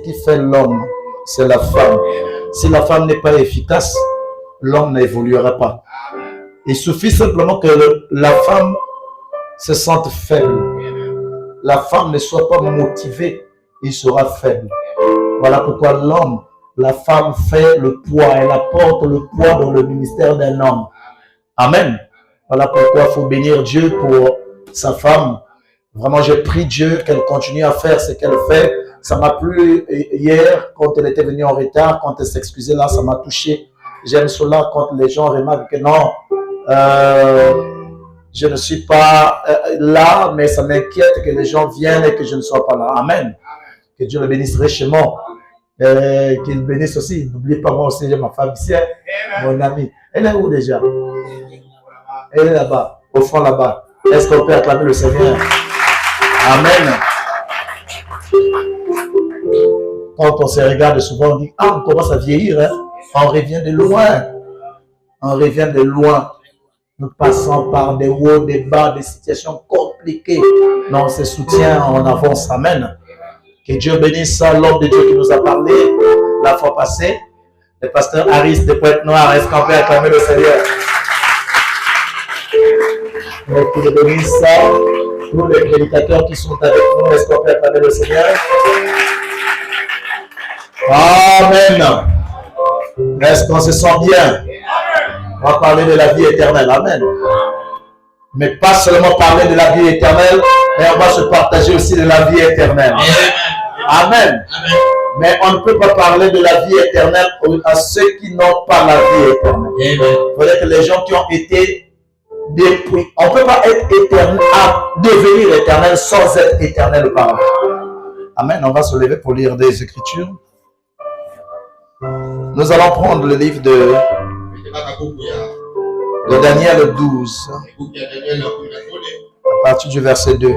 qui fait l'homme, c'est la femme. Si la femme n'est pas efficace, l'homme n'évoluera pas. Il suffit simplement que la femme se sente faible. La femme ne soit pas motivée, il sera faible. Voilà pourquoi l'homme, la femme fait le poids, elle apporte le poids dans le ministère d'un homme. Amen. Voilà pourquoi il faut bénir Dieu pour sa femme. Vraiment, j'ai prié Dieu qu'elle continue à faire ce qu'elle fait. Ça m'a plu hier quand elle était venue en retard, quand elle s'excusait là, ça m'a touché. J'aime cela quand les gens remarquent que non, je ne suis pas là, mais ça m'inquiète que les gens viennent et que je ne sois pas là. Amen. Que Dieu le bénisse richement. Qu'il bénisse aussi. N'oubliez pas, moi aussi, j'ai ma femme ici, mon amie. Elle est où déjà? Elle est là-bas, au fond là-bas. Est-ce qu'on peut acclamer le Seigneur? Amen. Quand on se regarde souvent, on dit, ah, on commence à vieillir, hein? On revient de loin. On revient de loin. Nous passons par des hauts, des bas, des situations compliquées. Mais on se soutient, on avance. Amen. Que Dieu bénisse l'homme de Dieu qui nous a parlé la fois passée. Le pasteur Harris de Pointe-Noire. Est-ce qu'on peut acclamer le Seigneur? Et qu'il bénisse tous les prédicateurs qui sont avec nous. Est-ce qu'on peut acclamer le Seigneur? Amen. Est-ce qu'on se sent bien? On va parler de la vie éternelle. Amen. Mais pas seulement parler de la vie éternelle, mais on va se partager aussi de la vie éternelle. Amen. Mais on ne peut pas parler de la vie éternelle à ceux qui n'ont pas la vie éternelle. Il faudrait que les gens qui ont été depuis, on ne peut pas être éternel, à devenir éternel sans être éternel auparavant. Amen. On va se lever pour lire des Écritures. Nous allons prendre le livre de Daniel 12, à partir du verset 2.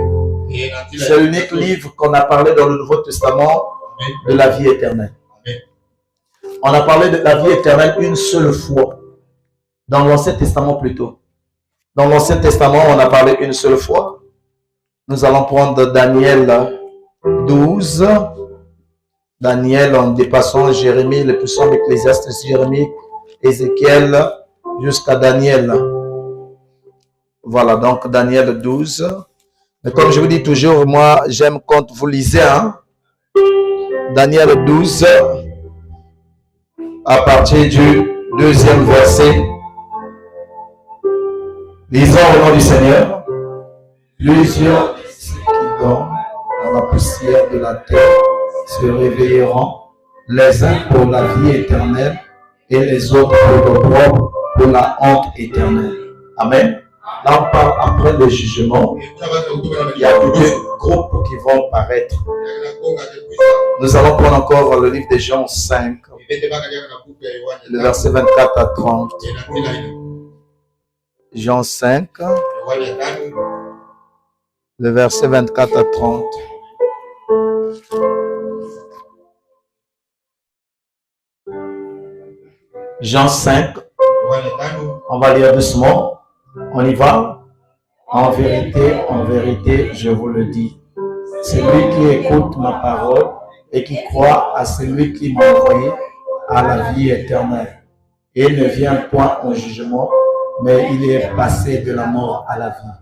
C'est l'unique livre qu'on a parlé dans le Nouveau Testament de la vie éternelle. On a parlé de la vie éternelle une seule fois, dans l'Ancien Testament plutôt. Dans l'Ancien Testament, on a parlé une seule fois. Nous allons prendre Daniel 12. Daniel en dépassant Jérémie, le puissant Ecclésiaste, Jérémie, Ézéchiel, jusqu'à Daniel. Voilà, donc Daniel 12. Mais comme je vous dis toujours, moi, j'aime quand vous lisez, hein? Daniel 12, à partir du 2e verset. Lisons au nom du Seigneur. Plusieurs qui dorment dans la poussière de la terre se réveilleront, les uns pour la vie éternelle et les autres pour l'opprobre, pour la honte éternelle. Amen. Là, on parle après le jugement. Il y a deux groupes qui vont paraître. Nous allons prendre encore le livre de Jean 5, le verset 24 à 30. Jean 5, le verset 24 à 30. Jean 5, on va lire doucement. On y va. En vérité, je vous le dis. Celui qui écoute ma parole et qui croit à celui qui m'a envoyé a la vie éternelle. Et ne vient point au jugement, mais il est passé de la mort à la vie.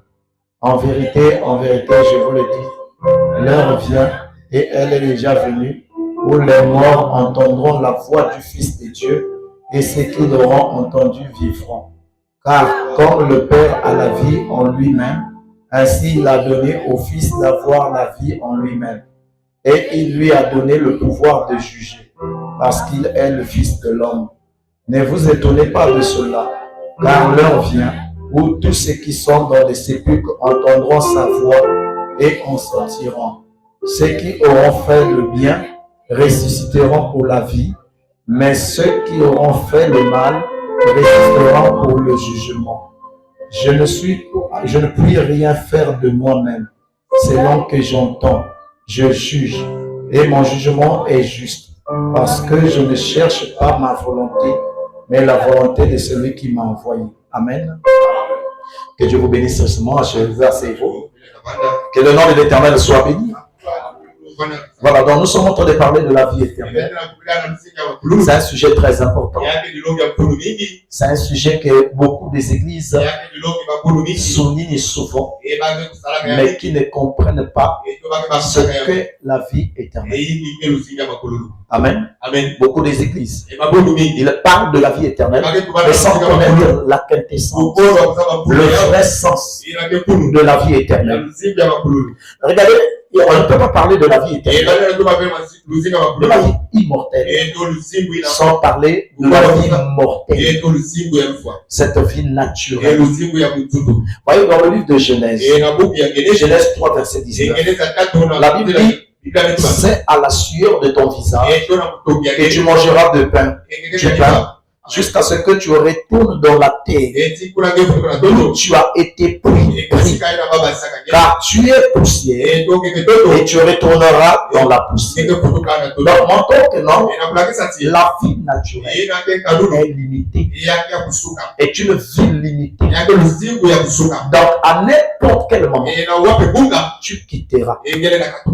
En vérité, je vous le dis, l'heure vient et elle est déjà venue où les morts entendront la voix du Fils de Dieu et ceux qui l'auront entendu vivront. Car comme le Père a la vie en lui-même, ainsi il a donné au Fils d'avoir la vie en lui-même. Et il lui a donné le pouvoir de juger, parce qu'il est le Fils de l'homme. Ne vous étonnez pas de cela, car l'heure vient où tous ceux qui sont dans les sépulcres entendront sa voix et en sortiront. Ceux qui auront fait le bien ressusciteront pour la vie, mais ceux qui auront fait le mal résisteront pour le jugement. Je ne puis rien faire de moi-même. Selon que j'entends, je juge, et mon jugement est juste, parce que je ne cherche pas ma volonté, mais la volonté de celui qui m'a envoyé. Amen. Que Dieu vous bénisse seulement, versez-vous. Que le nom de l'Éternel soit béni. Voilà, donc nous sommes en train de parler de la vie éternelle. C'est un sujet très important. C'est un sujet que beaucoup des églises soulignent souvent, mais qui ne comprennent pas ce qu'est la vie éternelle. Amen. Beaucoup des églises, ils parlent de la vie éternelle, mais sans connaître la quintessence, le vrai sens de la vie éternelle. Regardez, on ne peut pas parler de la vie éternelle, de la vie immortelle, sans parler de la vie mortelle, cette vie naturelle. Voyez dans le livre de Genèse, Genèse 3, verset 19, la Bible dit: c'est à la sueur de ton visage que tu mangeras du pain jusqu'à ce que tu retournes dans la terre où tu as été pris, car tu es poussière et tu retourneras dans la poussière. Donc, montrons que non, la vie naturelle est limitée, est une vie limitée. Donc, à n'importe quel moment, tu quitteras.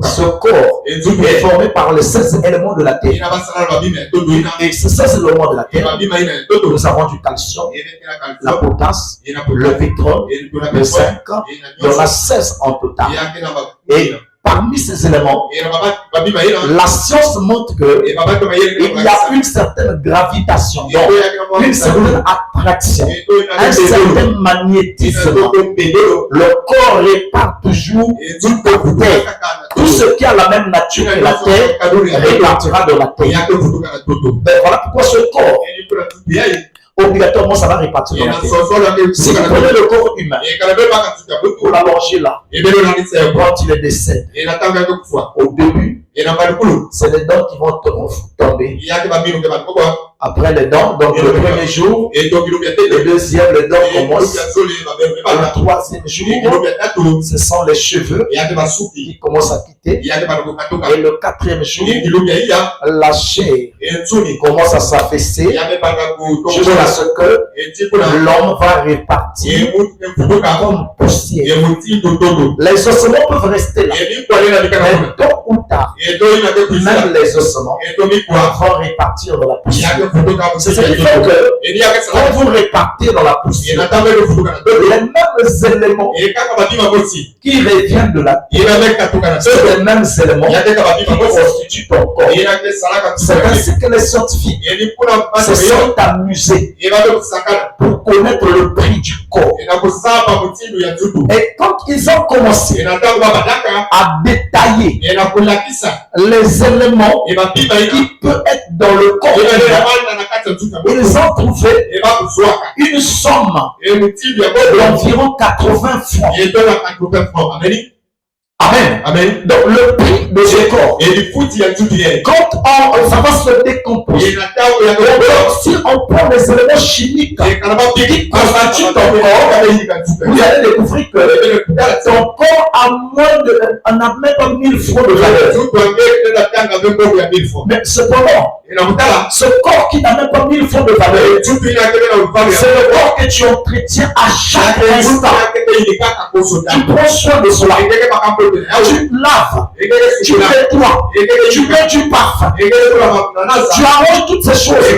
Ce corps est formé par les 16 éléments de la terre. Et ces 16 éléments de la terre, nous avons du calcium, la potasse, le pétrole, le zinc. Il y en a 16 en total. Et parmi ces éléments, la science montre qu'il y a une certaine gravitation, donc une certaine attraction, un certain magnétisme. Le corps répart toujours du terre. Tout ce qui a la même nature que la terre répartira de la terre. Ben voilà pourquoi ce corps, obligatoirement, ça va répartir dans la terre. Si vous prenez le corps humain, vous l'allongez là, quand il décède, au début, c'est les dents qui vont tomber. Après les dents, donc le premier jour, le deuxième, les dents commencent. Le troisième jour, ce sont les cheveux qui commencent à quitter. Et le quatrième jour, la chair commence à s'affaisser jusqu'à ce que l'homme va répartir comme poussière. Les ossements peuvent rester là, mais tôt ou tard, même les ossements vont répartir dans la poussière. C'est ce qui fait que quand vous répartez dans la poussière, les mêmes éléments qui reviennent de la terre, c'est les mêmes éléments qui constituent ton corps. C'est ainsi que les scientifiques se sont amusés pour connaître le prix du corps. Et quand ils ont commencé à détailler les éléments qui peuvent être dans le corps, ils ont trouvé une somme d'environ 80 francs. Amen. Amen. Donc le prix de ce corps, quand ça va se décomposer, si on prend les éléments chimiques qui constituent ton corps, vous allez découvrir que ton corps a même pas 1000 francs de valeur. Mais cependant, ce corps qui n'a même pas 1000 francs de valeur, c'est le corps que tu entretiens à chaque instant. Tu prends soin de cela. Tu laves, tu nettoies, tu mets du parfum, tu arranges toutes ces choses.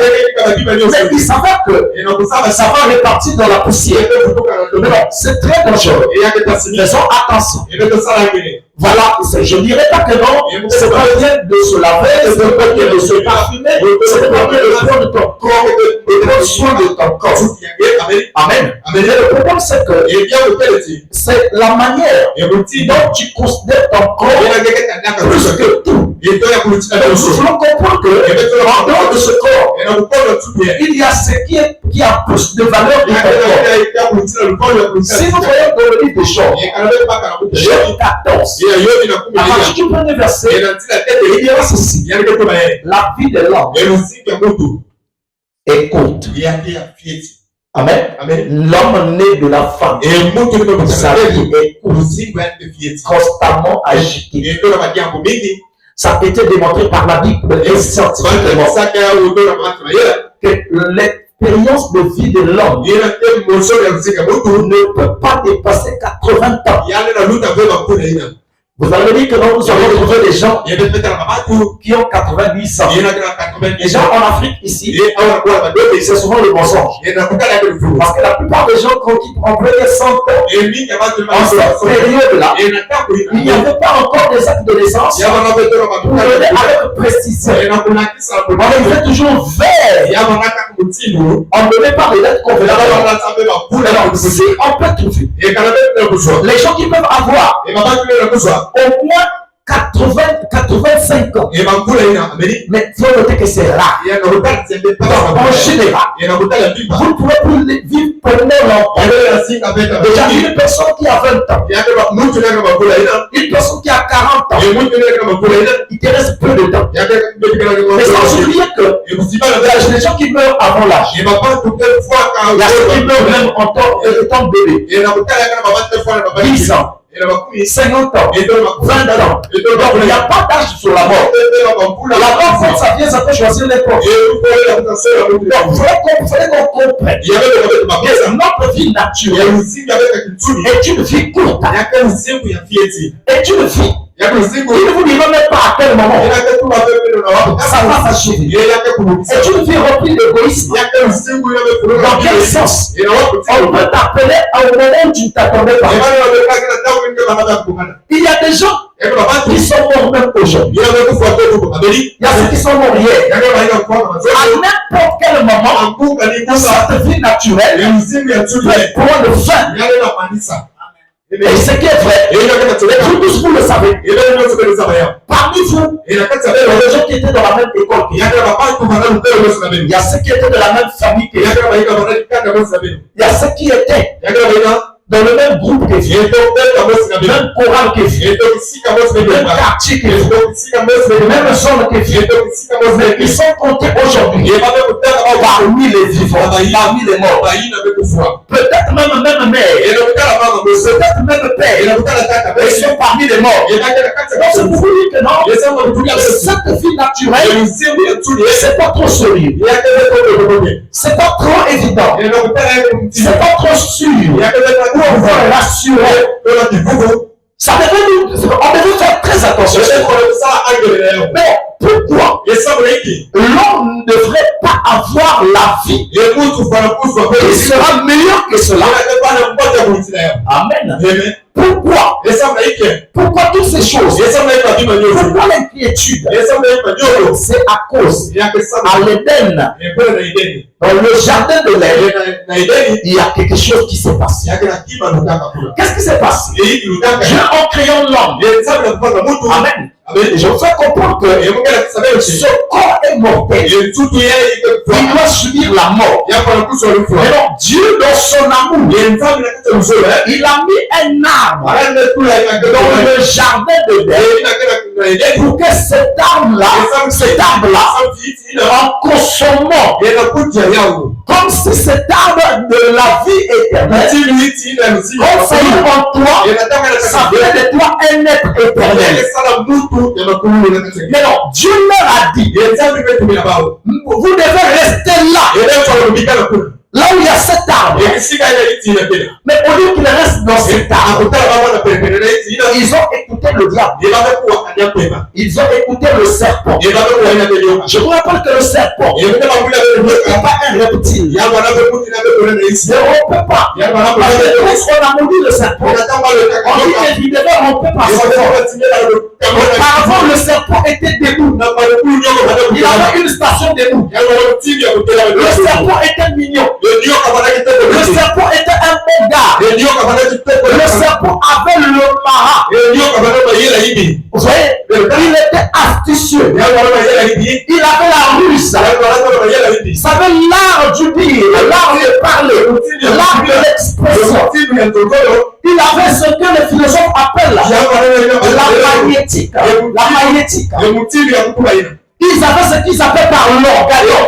Mais il s'avère que ça va répartir dans la poussière. Mais non, c'est très dangereux. Faisons attention. Voilà, je ne dirais pas que non, c'est pas bien de se laver, c'est pas bien de se parfumer, c'est pas bien de prendre ton corps, de prendre soin de ton corps. Amen. Mais le problème, c'est que c'est la manière dont tu considères ton corps plus que tout. Nous voulons comprendre que en dehors de ce corps, il y a ce qui a plus de valeur que ton corps. Si nous voyons dans le livre des Job, Job 14, à partir du premier verset, il y aura ceci: la vie de l'homme est courte. Amen. L'homme né de la femme, sa vie est courte, constamment agitée. Ça a été démontré par la Bible et scientifiquement que l'expérience de vie de l'homme ne peut pas dépasser 80 ans. Vous allez me dire que non, nous avons trouvé des gens qui ont 90 ans. Les gens en Afrique ici, c'est souvent le mensonge. Parce que la plupart des gens qui prenaient 100 ans, en cette période-là, il n'y avait pas encore des actes de naissance. Vous venez avec précision. On était toujours vert. On ne donnait pas les lettres convenables. Si on peut trouver les gens qui peuvent avoir au moins 85 ans. Mais il faut noter que c'est rare. En général, vous ne pouvez plus vivre pendant longtemps. Déjà, une personne qui a 20 ans, une personne qui a 40 ans, il te reste peu de temps. Mais sans oublier que il y a des gens qui meurent avant l'âge. Il y a ceux qui meurent même en étant bébé. 10 ans. 50 ans, 20 ans. Donc il n'y a pas d'âge sur la mort. La mort, quand ça vient, ça peut choisir les proches. Donc il fallait qu'on comprenne que notre vie naturelle est une vie courte. Est une vie. Il ne vous dira même pas à quel moment ça va s'achever. C'est une vie remplie d'égoïsme. Dans quel sens? On peut t'appeler au moment où tu ne t'attendais pas. Il y a des gens qui sont morts même aujourd'hui. Il y a ceux qui sont morts hier. À n'importe quel moment, dans cette vie naturelle, peut prendre fin. Et ce qui est vrai, vous tous vous le savez. Parmi vous, il y a des gens qui étaient dans la même école. Il y a ceux qui étaient de la même famille. Il y a ceux qui étaient dans le même groupe que vous, même chorale que vous, même quartier que vous, même zone que vous, mais ils sont comptés aujourd'hui parmi les vivants, parmi les morts. Peut-être même mère, peut-être même père, ils sont parmi les morts. Donc c'est pour vous dire que non, cette vie naturelle, c'est pas trop solide, c'est pas trop évident, c'est pas trop sûr. On va rassurer. Ça devait nous, on devait faire très attention. Mais pourquoi l'homme ne devrait pas avoir la vie qui sera meilleure que cela? Amen. Pourquoi? Pourquoi toutes ces choses? Pourquoi l'inquiétude? C'est à cause à l'Éden, dans le jardin de l'Éden, il y a quelque chose qui s'est passé. Qu'est-ce qui s'est passé? Dieu en créant l'homme. Amen. Je veux faire comprendre que ce corps est mortel. Il doit subir la mort. Mais non, Dieu, dans son amour, il a mis un arbre dans le jardin de l'Éden pour que cet arbre-là, en consommant, comme si cet arbre de la vie éternelle, comme ça est en toi, ça fait de toi un être éternel. Mais non, Dieu leur a dit, vous devez rester là. Là où il y a cet arbre. Mais au lieu qu'il reste dans cet arbre, ils ont écouté le diable. Ils ont écouté le serpent. Je vous rappelle que le serpent n'est pas un reptile. Ne rompez pas. Parce que quand on a maudit le serpent, on dit qu'il devait romper par son corps. Auparavant, le serpent était debout. Il avait une station debout. Le serpent était mignon. Le serpent était un bon gars. Le serpent avait le marat. Vous voyez, il était astucieux. Il avait la ruse. Il savait l'art du dire, l'art de parler, l'art de l'expression. Il avait ce que les philosophes appellent la magnétique. La magnétique. Ils avaient ce qu'ils appellent par l'organon,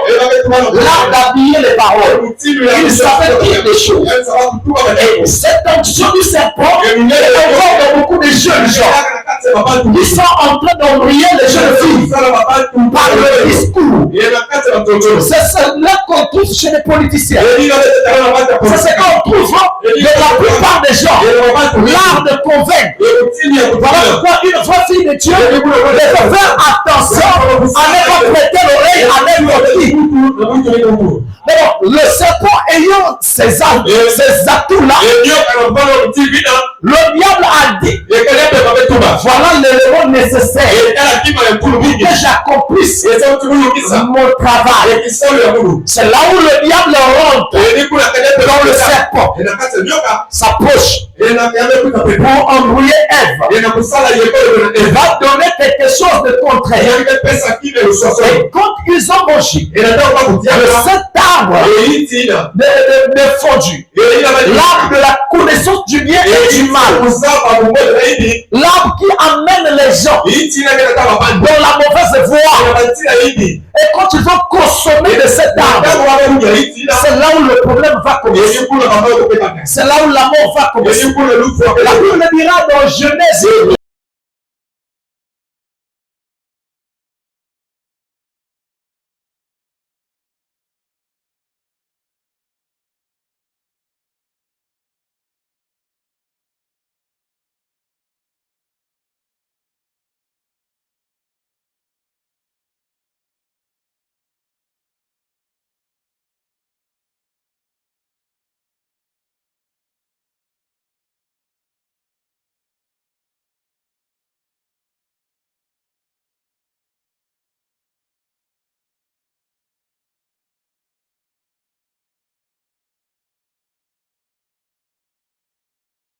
l'art d'habiller les paroles. Ils savaient dire des choses. Et cette onction du serpent est encore dans beaucoup de jeunes gens. Ils sont en train d'embrayer les jeunes filles par le discours. C'est là qu'on trouve chez les politiciens. C'est ce qu'on trouve de la plupart des gens. L'art de convaincre. Voilà pourquoi une fois fille de Dieu, il faut faire attention à ne pas prêter l'oreille à n'importe qui. Alors, le serpent ayant ces atouts-là, le diable a dit, voilà l'élément nécessaire pour que j'accomplisse mon travail. C'est là où le diable rentre dans le serpent, sa poche, pour embrouiller Ève. Il va donner quelque chose de contraire. Et quand ils ont mangé de cet arbre défendu, l'arbre de la connaissance du bien et du mal, l'arbre qui amène les gens dans la mauvaise voie. Et quand ils ont consommé de cet arbre, c'est là où le problème va commencer. C'est là où la mort va commencer. La Bible dira dans Genèse